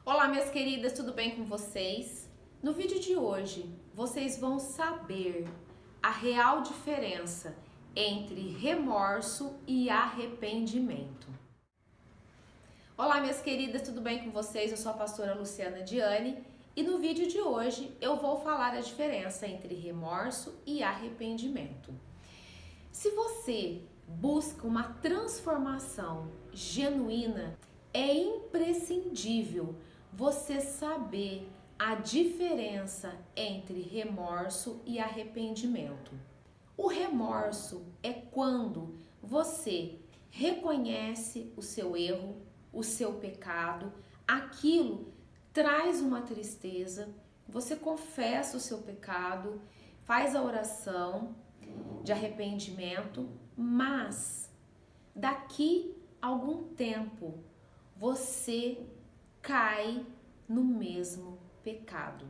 Olá, minhas queridas, tudo bem com vocês? No vídeo de hoje, vocês vão saber a real diferença entre remorso e arrependimento. Olá, minhas queridas, tudo bem com vocês? Eu sou a pastora Luciana Diane e no vídeo de hoje eu vou falar a diferença entre remorso e arrependimento. Se você busca uma transformação genuína, é imprescindível você saber a diferença entre remorso e arrependimento. O remorso é quando você reconhece o seu erro, o seu pecado, aquilo traz uma tristeza, você confessa o seu pecado, faz a oração de arrependimento, mas daqui a algum tempo você cai no mesmo pecado.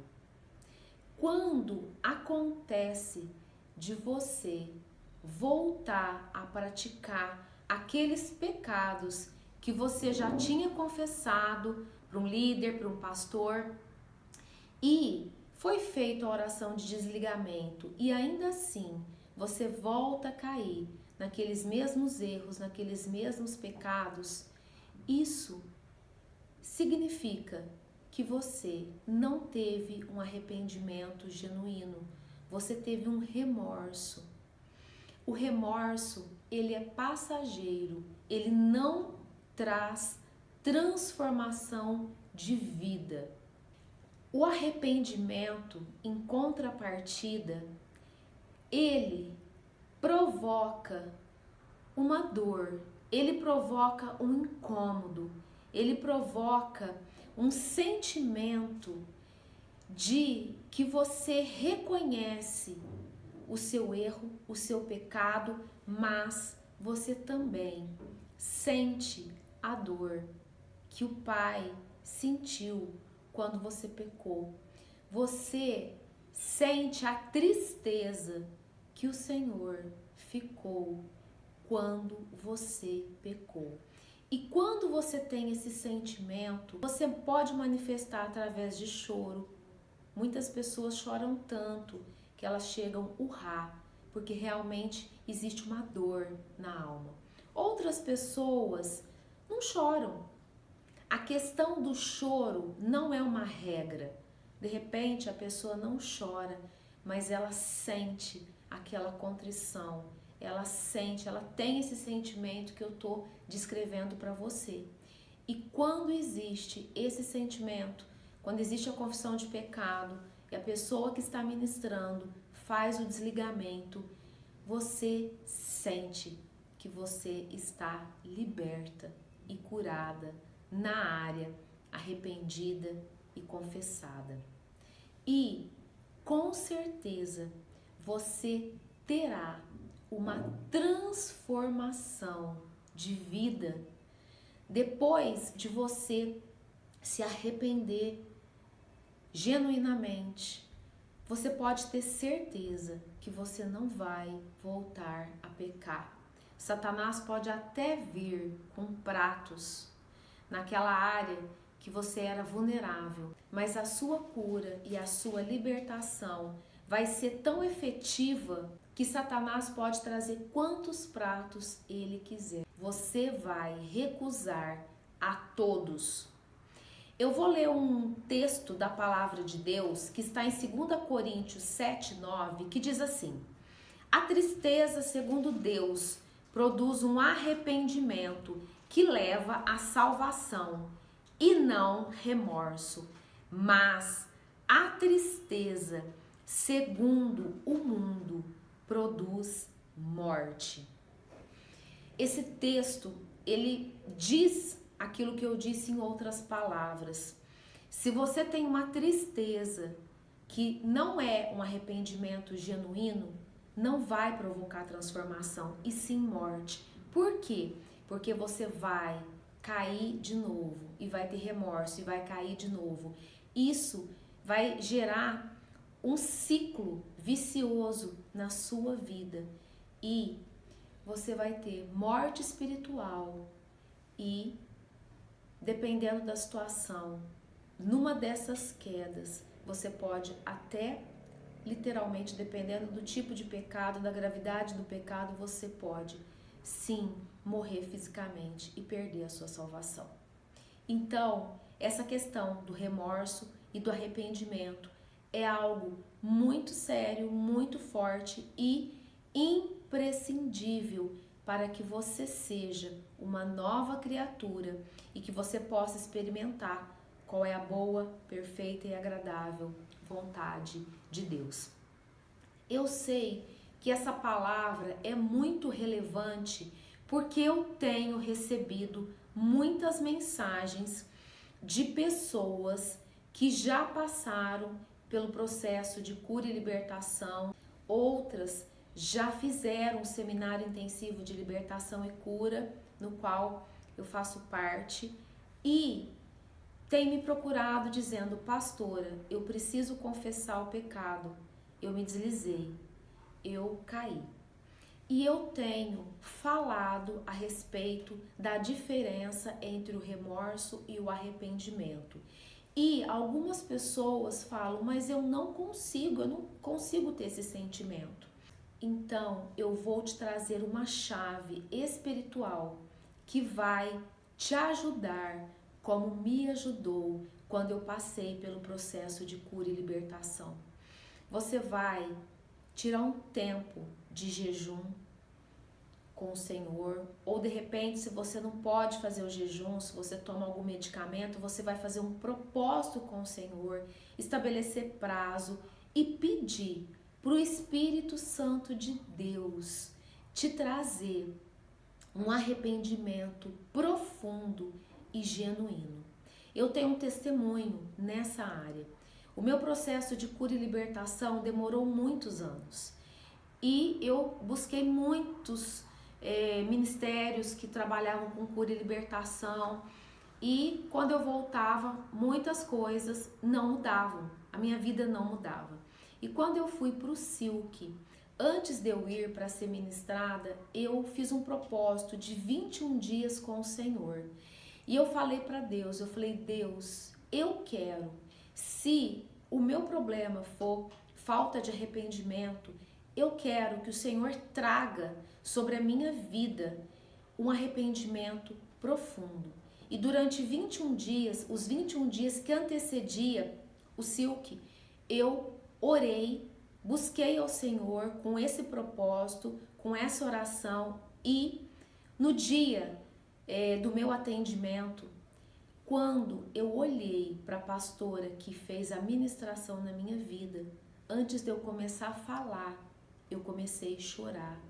Quando acontece de você voltar a praticar aqueles pecados que você já tinha confessado para um líder, para um pastor, e foi feita a oração de desligamento e ainda assim você volta a cair naqueles mesmos erros, naqueles mesmos pecados, isso significa que você não teve um arrependimento genuíno, você teve um remorso. O remorso, ele é passageiro, ele não traz transformação de vida. O arrependimento, em contrapartida, ele provoca uma dor, ele provoca um incômodo, ele provoca um sentimento de que você reconhece o seu erro, o seu pecado, mas você também sente a dor que o Pai sentiu quando você pecou. Você sente a tristeza que o Senhor ficou quando você pecou. E quando você tem esse sentimento, você pode manifestar através de choro. Muitas pessoas choram tanto que elas chegam a urrar, porque realmente existe uma dor na alma. Outras pessoas não choram. A questão do choro não é uma regra. De repente a pessoa não chora, mas ela sente aquela contrição, ela sente, ela tem esse sentimento que eu tô descrevendo para você. E quando existe esse sentimento, quando existe a confissão de pecado e a pessoa que está ministrando faz o desligamento, você sente que você está liberta e curada na área, arrependida e confessada. E com certeza você terá uma transformação de vida depois de você se arrepender genuinamente. Você pode ter certeza que você não vai voltar a pecar. Satanás pode até vir com pratos naquela área que você era vulnerável, mas a sua cura e a sua libertação vai ser tão efetiva que Satanás pode trazer quantos pratos ele quiser. Você vai recusar a todos. Eu vou ler um texto da palavra de Deus que está em 2 Coríntios 7:9, que diz assim: a tristeza, segundo Deus, produz um arrependimento que leva à salvação e não remorso, mas a tristeza, segundo o mundo, produz morte. Esse texto, ele diz aquilo que eu disse em outras palavras. Se você tem uma tristeza que não é um arrependimento genuíno, não vai provocar transformação e sim morte. Por quê? Porque você vai cair de novo e vai ter remorso e vai cair de novo. Isso vai gerar um ciclo vicioso na sua vida e você vai ter morte espiritual e, dependendo da situação, numa dessas quedas, você pode até, literalmente, dependendo do tipo de pecado, da gravidade do pecado, você pode, sim, morrer fisicamente e perder a sua salvação. Então, essa questão do remorso e do arrependimento é algo muito sério, muito forte e imprescindível para que você seja uma nova criatura e que você possa experimentar qual é a boa, perfeita e agradável vontade de Deus. Eu sei que essa palavra é muito relevante porque eu tenho recebido muitas mensagens de pessoas que já passaram pelo processo de cura e libertação, outras já fizeram um seminário intensivo de libertação e cura, no qual eu faço parte, e tem me procurado dizendo: pastora, eu preciso confessar o pecado, eu me deslizei, eu caí. E eu tenho falado a respeito da diferença entre o remorso e o arrependimento. E algumas pessoas falam: mas eu não consigo ter esse sentimento. Então, eu vou te trazer uma chave espiritual que vai te ajudar, como me ajudou quando eu passei pelo processo de cura e libertação. Você vai tirar um tempo de jejum com o Senhor, ou de repente, se você não pode fazer o jejum, se você toma algum medicamento, você vai fazer um propósito com o Senhor, estabelecer prazo e pedir para o Espírito Santo de Deus te trazer um arrependimento profundo e genuíno. Eu tenho um testemunho nessa área. O meu processo de cura e libertação demorou muitos anos e eu busquei muitos ministérios que trabalhavam com cura e libertação, e quando eu voltava, muitas coisas não mudavam, a minha vida não mudava. E quando eu fui para o Silk, antes de eu ir para ser ministrada, eu fiz um propósito de 21 dias com o Senhor. E eu falei para Deus, eu falei: Deus, eu quero, se o meu problema for falta de arrependimento, eu quero que o Senhor traga sobre a minha vida um arrependimento profundo. E durante 21 dias, os 21 dias que antecedia o Silk, eu orei, busquei ao Senhor com esse propósito, com essa oração, e no dia do meu atendimento, quando eu olhei para a pastora que fez a ministração na minha vida, antes de eu começar a falar, eu comecei a chorar.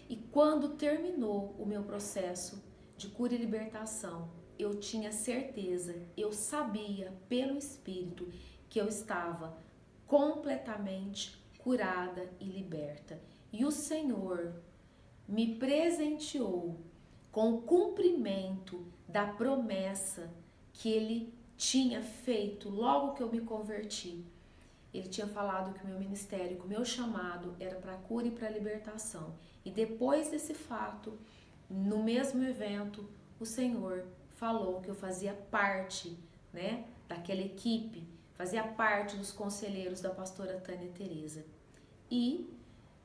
E quando terminou o meu processo de cura e libertação, eu tinha certeza, eu sabia pelo Espírito que eu estava completamente curada e liberta. E o Senhor me presenteou com o cumprimento da promessa que Ele tinha feito logo que eu me converti. Ele tinha falado que o meu ministério, que o meu chamado era para cura e para libertação. E depois desse fato, no mesmo evento, o Senhor falou que eu fazia parte, daquela equipe, fazia parte dos conselheiros da pastora Tânia Teresa. E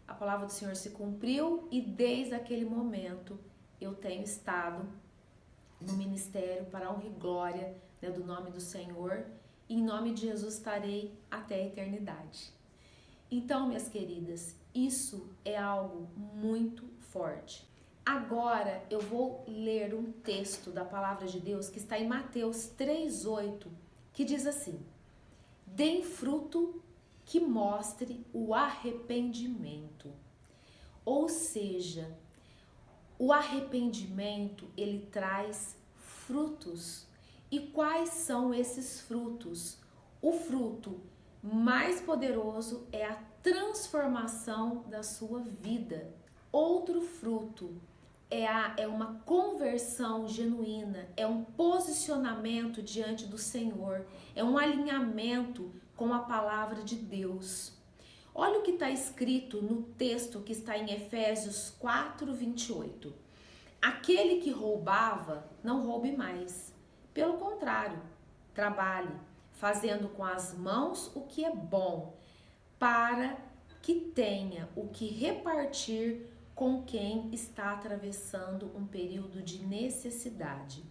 a palavra do Senhor se cumpriu, e desde aquele momento eu tenho estado no ministério para a honra e glória, do nome do Senhor. E em nome de Jesus estarei até a eternidade. Então, minhas queridas, isso é algo muito forte. Agora eu vou ler um texto da palavra de Deus que está em Mateus 3:8, que diz assim: deem fruto que mostre o arrependimento. Ou seja, o arrependimento, ele traz frutos. E quais são esses frutos? O fruto mais poderoso é a transformação da sua vida. Outro fruto é uma conversão genuína, é um posicionamento diante do Senhor, é um alinhamento com a palavra de Deus. Olha o que está escrito no texto que está em Efésios 4:28. Aquele que roubava, não roube mais. Pelo contrário, trabalhe, fazendo com as mãos o que é bom, para que tenha o que repartir com quem está atravessando um período de necessidade.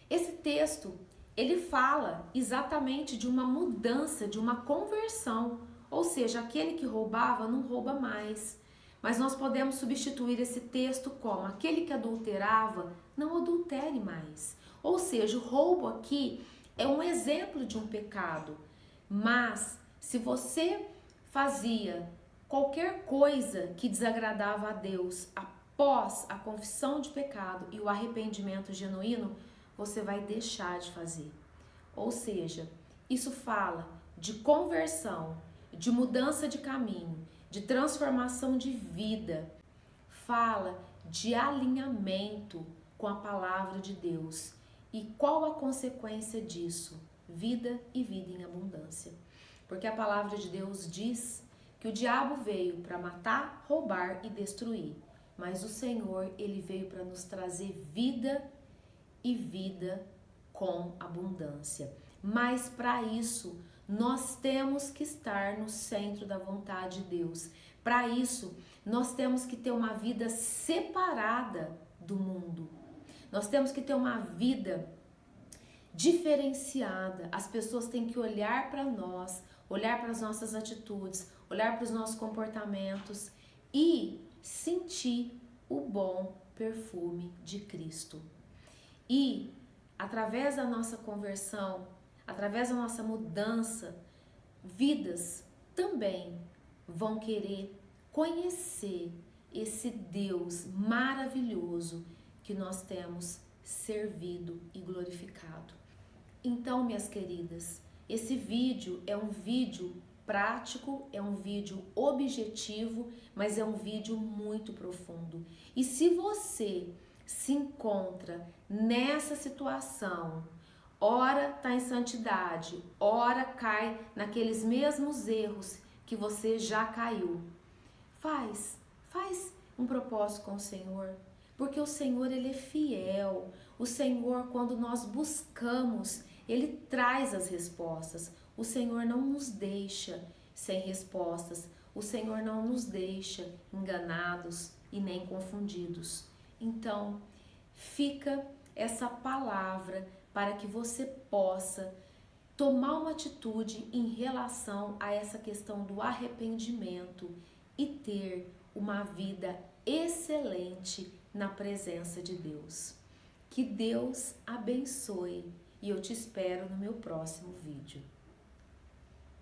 Esse texto, ele fala exatamente de uma mudança, de uma conversão, ou seja, aquele que roubava não rouba mais. Mas nós podemos substituir esse texto como aquele que adulterava não adultere mais. Ou seja, o roubo aqui é um exemplo de um pecado, mas se você fazia qualquer coisa que desagradava a Deus após a confissão de pecado e o arrependimento genuíno, você vai deixar de fazer. Ou seja, isso fala de conversão, de mudança de caminho, de transformação de vida, fala de alinhamento com a palavra de Deus. E qual a consequência disso? Vida e vida em abundância. Porque a palavra de Deus diz que o diabo veio para matar, roubar e destruir, mas o Senhor, ele veio para nos trazer vida e vida com abundância. Mas para isso, nós temos que estar no centro da vontade de Deus. Para isso, nós temos que ter uma vida separada do mundo. Nós temos que ter uma vida diferenciada. As pessoas têm que olhar para nós, olhar para as nossas atitudes, olhar para os nossos comportamentos e sentir o bom perfume de Cristo. E através da nossa conversão, através da nossa mudança, vidas também vão querer conhecer esse Deus maravilhoso que nós temos servido e glorificado. Então, minhas queridas, esse vídeo é um vídeo prático, é um vídeo objetivo, mas é um vídeo muito profundo. E se você se encontra nessa situação, ora está em santidade, ora cai naqueles mesmos erros que você já caiu, faz um propósito com o Senhor, porque o Senhor, ele é fiel. O Senhor, quando nós buscamos, ele traz as respostas. O Senhor não nos deixa sem respostas. O Senhor não nos deixa enganados e nem confundidos. Então, fica essa palavra para que você possa tomar uma atitude em relação a essa questão do arrependimento e ter uma vida excelente na presença de Deus. Que Deus abençoe e eu te espero no meu próximo vídeo.